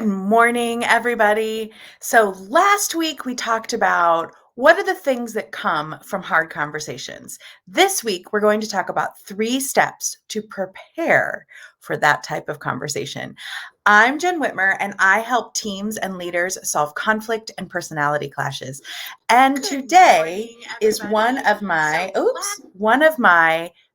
Good morning, everybody. So last week we talked about what are the things that come from hard conversations. This week we're going to talk about 3 steps to prepare for that type of conversation. I'm Jen Whitmer, and I help teams and leaders solve conflict and personality clashes. And today is one of my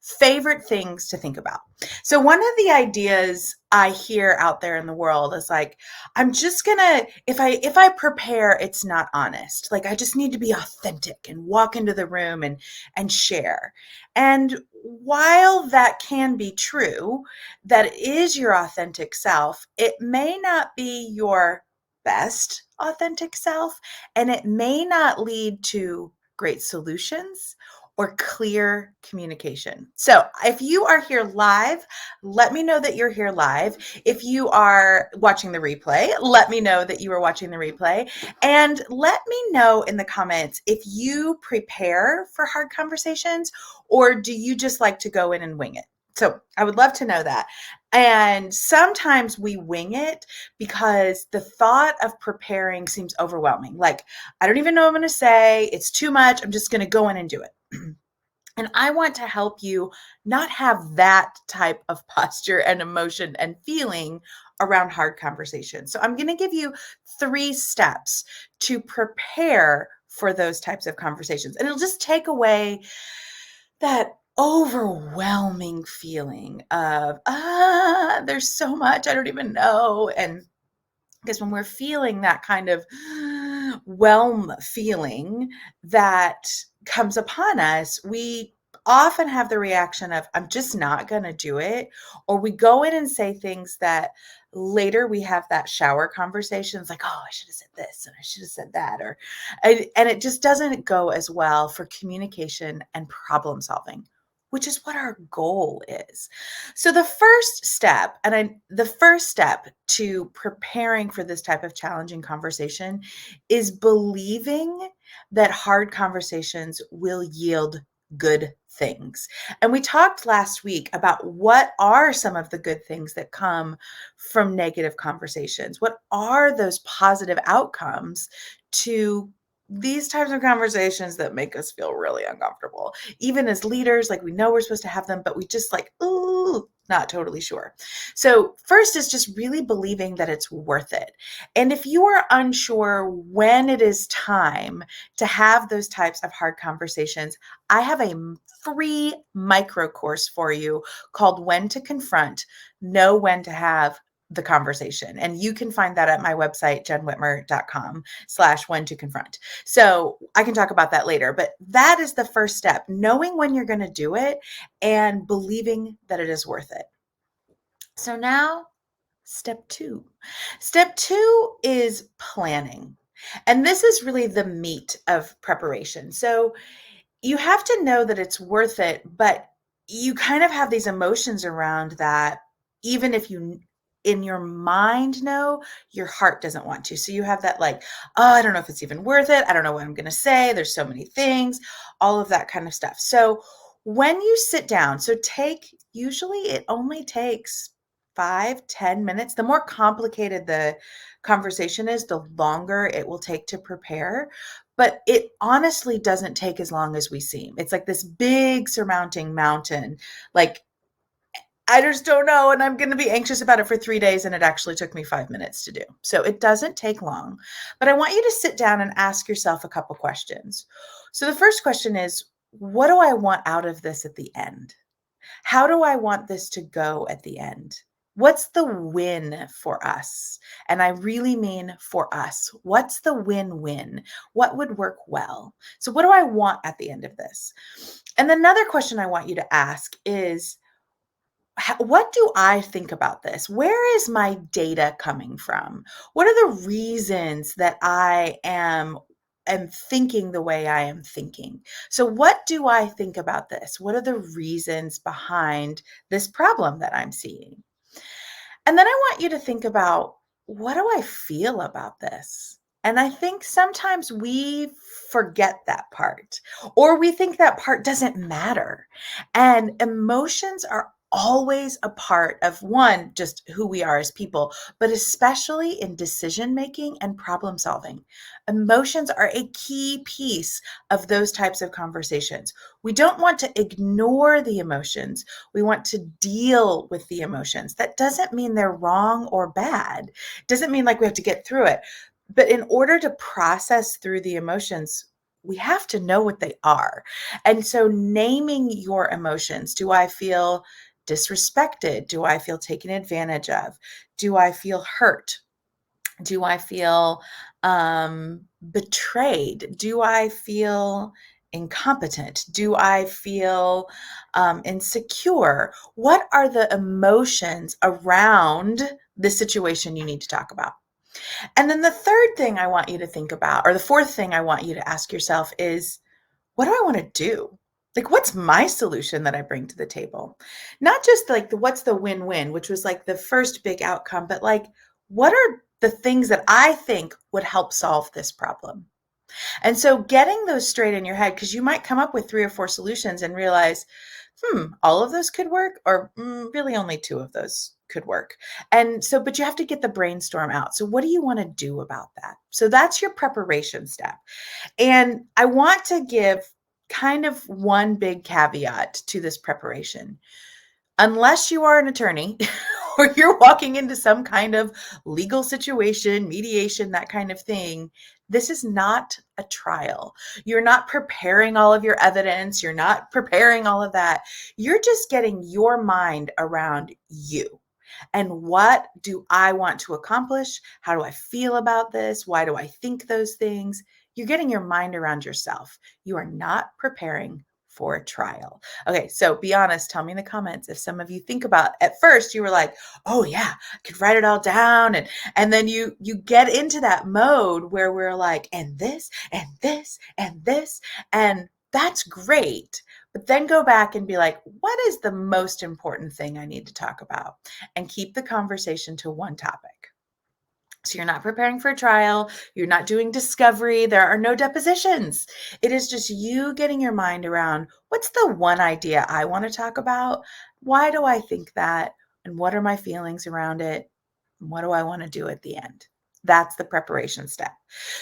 favorite things to think about. So one of the ideas I hear out there in the world is like, I'm just gonna, if I prepare, it's not honest. Like I just need to be authentic and walk into the room and share. And while that can be true, that is your authentic self, it may not be your best authentic self, and it may not lead to great solutions or clear communication. So if you are here live, let me know that you're here live. If you are watching the replay, let me know that you are watching the replay. And let me know in the comments if you prepare for hard conversations or do you just like to go in and wing it? So I would love to know that. And sometimes we wing it because the thought of preparing seems overwhelming. Like, I don't even know what I'm going to say. It's too much. I'm just going to go in and do it. And I want to help you not have that type of posture and emotion and feeling around hard conversations. So I'm going to give you 3 steps to prepare for those types of conversations. And it'll just take away that overwhelming feeling of, there's so much, I don't even know. And because when we're feeling that kind of whelm feeling that comes upon us, we often have the reaction of, I'm just not going to do it. Or we go in and say things that later we have that shower conversations like, oh, I should have said this and I should have said that. And it just doesn't go as well for communication and problem solving, which is what our goal is. So the first step to preparing for this type of challenging conversation is believing that hard conversations will yield good things. And we talked last week about what are some of the good things that come from negative conversations. What are those positive outcomes to these types of conversations that make us feel really uncomfortable? Even as leaders, like we know we're supposed to have them, but we just like, ooh, not totally sure. So first is just really believing that it's worth it. And if you are unsure when it is time to have those types of hard conversations, I have a free micro course for you called When to Confront, Know When to Have the Conversation. And you can find that at my website, jenwhitmer.com/when to confront. So I can talk about that later, but that is the first step, knowing when you're going to do it and believing that it is worth it. So now step 2. Step 2 is planning. And this is really the meat of preparation. So you have to know that it's worth it, but you kind of have these emotions around that, even if you in your mind know, your heart doesn't want to. So you have that like, oh, I don't know if it's even worth it. I don't know what I'm going to say. There's so many things, all of that kind of stuff. So when you sit down, usually it only takes 5-10 minutes. The more complicated the conversation is, the longer it will take to prepare. But it honestly doesn't take as long as we seem. It's like this big surmounting mountain. Like, I just don't know. And I'm going to be anxious about it for 3 days. And it actually took me 5 minutes to do. So it doesn't take long. But I want you to sit down and ask yourself a couple questions. So the first question is, what do I want out of this at the end? How do I want this to go at the end? What's the win for us? And I really mean for us. What's the win-win? What would work well? So what do I want at the end of this? And another question I want you to ask is, what do I think about this? Where is my data coming from? What are the reasons that I am thinking the way I am thinking? So what do I think about this? What are the reasons behind this problem that I'm seeing? And then I want you to think about, what do I feel about this? And I think sometimes we forget that part, or we think that part doesn't matter. And emotions are always a part of one, just who we are as people, but especially in decision making and problem solving. Emotions are a key piece of those types of conversations. We don't want to ignore the emotions. We want to deal with the emotions. That doesn't mean they're wrong or bad. It doesn't mean like we have to get through it. But in order to process through the emotions, we have to know what they are. And so naming your emotions, do I feel disrespected? Do I feel taken advantage of? Do I feel hurt? Do I feel betrayed? Do I feel incompetent? Do I feel insecure? What are the emotions around the situation you need to talk about? And then the third thing I want you to think about, or the fourth thing I want you to ask yourself is, what do I want to do? Like, what's my solution that I bring to the table? Not just like what's the win-win, which was like the first big outcome, but like, what are the things that I think would help solve this problem? And so getting those straight in your head, because you might come up with 3 or 4 solutions and realize, all of those could work, or really only 2 of those could work. And so, but you have to get the brainstorm out. So what do you want to do about that? So that's your preparation step. And I want to give kind of one big caveat to this preparation. Unless you are an attorney or you're walking into some kind of legal situation, mediation, that kind of thing, this is not a trial. You're not preparing all of your evidence. You're not preparing all of that. You're just getting your mind around you. And what do I want to accomplish? How do I feel about this? Why do I think those things? You're getting your mind around yourself. You are not preparing for a trial. Okay, so be honest. Tell me in the comments if some of you think about, at first you were like, oh yeah, I could write it all down. And then you get into that mode where we're like, and this, and this, and this. And that's great. But then go back and be like, what is the most important thing I need to talk about? And keep the conversation to one topic. So you're not preparing for a trial. You're not doing discovery. There are no depositions. It is just you getting your mind around, what's the one idea I want to talk about? Why do I think that? And what are my feelings around it? And what do I want to do at the end? That's the preparation step.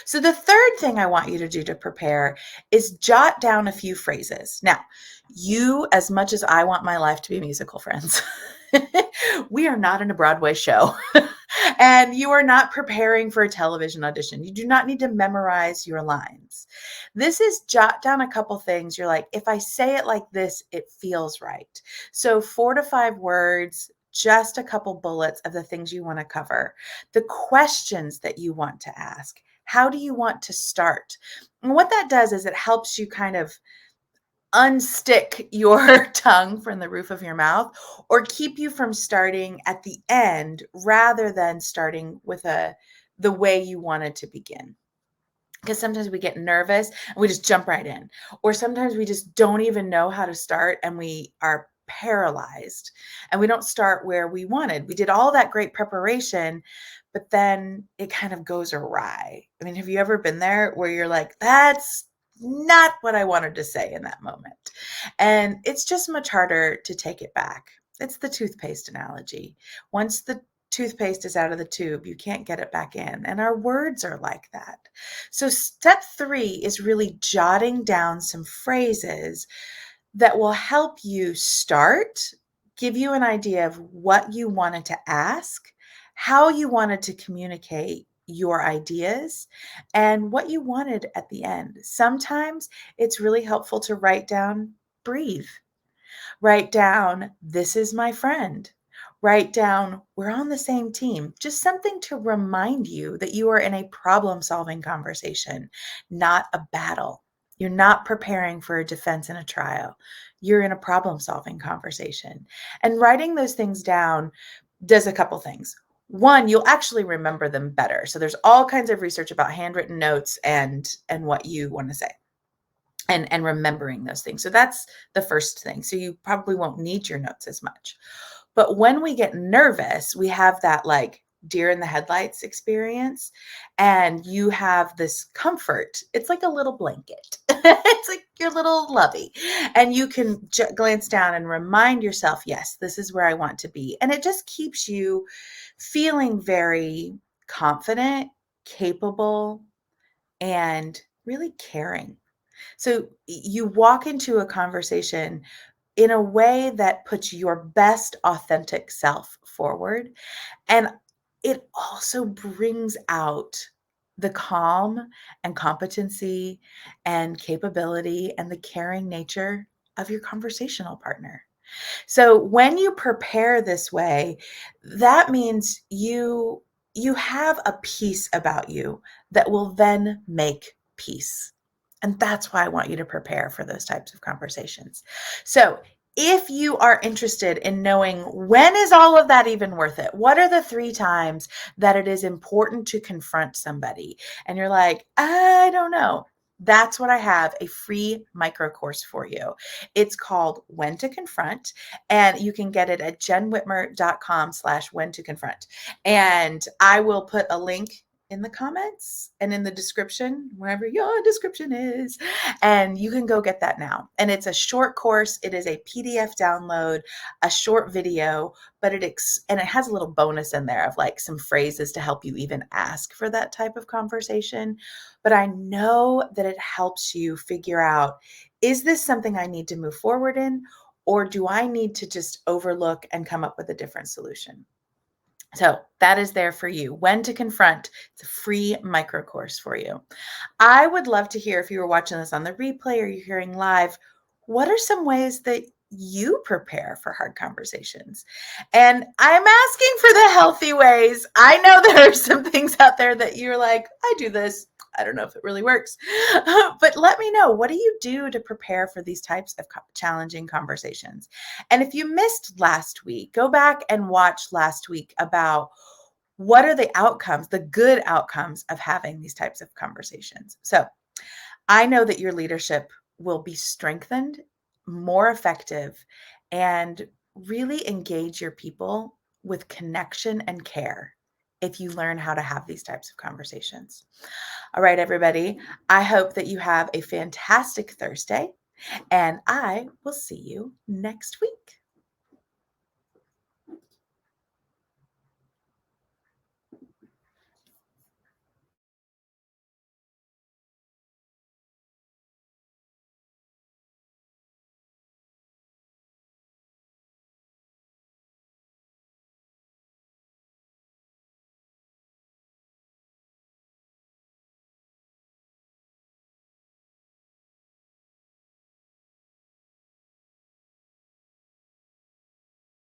So the third thing I want you to do to prepare is jot down a few phrases. Now, you, as much as I want my life to be musical, friends, we are not in a Broadway show. And you are not preparing for a television audition. You do not need to memorize your lines. This is jot down a couple things. You're like, if I say it like this, it feels right. So 4 to 5 words, just a couple bullets of the things you want to cover, the questions that you want to ask. How do you want to start? And what that does is it helps you kind of unstick your tongue from the roof of your mouth, or keep you from starting at the end rather than starting with the way you wanted to begin. Because sometimes we get nervous and we just jump right in, or sometimes we just don't even know how to start and we are paralyzed and we don't start where we wanted. We did all that great preparation, but then it kind of goes awry. I mean, have you ever been there where you're like, that's not what I wanted to say in that moment? And it's just much harder to take it back. It's the toothpaste analogy. Once the toothpaste is out of the tube, you can't get it back in. And our words are like that. So step 3 is really jotting down some phrases that will help you start, give you an idea of what you wanted to ask, how you wanted to communicate your ideas, and what you wanted at the end. Sometimes it's really helpful to write down, breathe. Write down, this is my friend. Write down, we're on the same team. Just something to remind you that you are in a problem-solving conversation, not a battle. You're not preparing for a defense in a trial. You're in a problem-solving conversation. And writing those things down does a couple things. One, you'll actually remember them better. So there's all kinds of research about handwritten notes and what you want to say. And remembering those things. So that's the first thing. So you probably won't need your notes as much. But when we get nervous, we have that like deer in the headlights experience, and you have this comfort. It's like a little blanket. It's like your little lovey. And you can glance down and remind yourself, yes, this is where I want to be. And it just keeps you feeling very confident, capable, and really caring. So you walk into a conversation in a way that puts your best authentic self forward. And it also brings out the calm and competency and capability and the caring nature of your conversational partner. So when you prepare this way, that means you have a peace about you that will then make peace. And that's why I want you to prepare for those types of conversations. So if you are interested in knowing when is all of that even worth it, what are the 3 times that it is important to confront somebody? And you're like, I don't know. That's what I have, a free micro course for you. It's called When to Confront, and you can get it at jenwhitmer.com/when to confront. And I will put a link in the comments and in the description, wherever your description is. And you can go get that now. And it's a short course. It is a PDF download, a short video, but it has a little bonus in there of like some phrases to help you even ask for that type of conversation. But I know that it helps you figure out, is this something I need to move forward in, or do I need to just overlook and come up with a different solution? So that is there for you. When to Confront. It's a free micro course for you. I would love to hear, if you were watching this on the replay or you're hearing live, what are some ways that you prepare for hard conversations? And I'm asking for the healthy ways. I know there are some things out there that you're like, I do this. I don't know if it really works. But let me know, what do you do to prepare for these types of challenging conversations? And if you missed last week, go back and watch last week about what are the outcomes, the good outcomes of having these types of conversations. So I know that your leadership will be strengthened, more effective, and really engage your people with connection and care if you learn how to have these types of conversations. All right, everybody, I hope that you have a fantastic Thursday, and I will see you next week.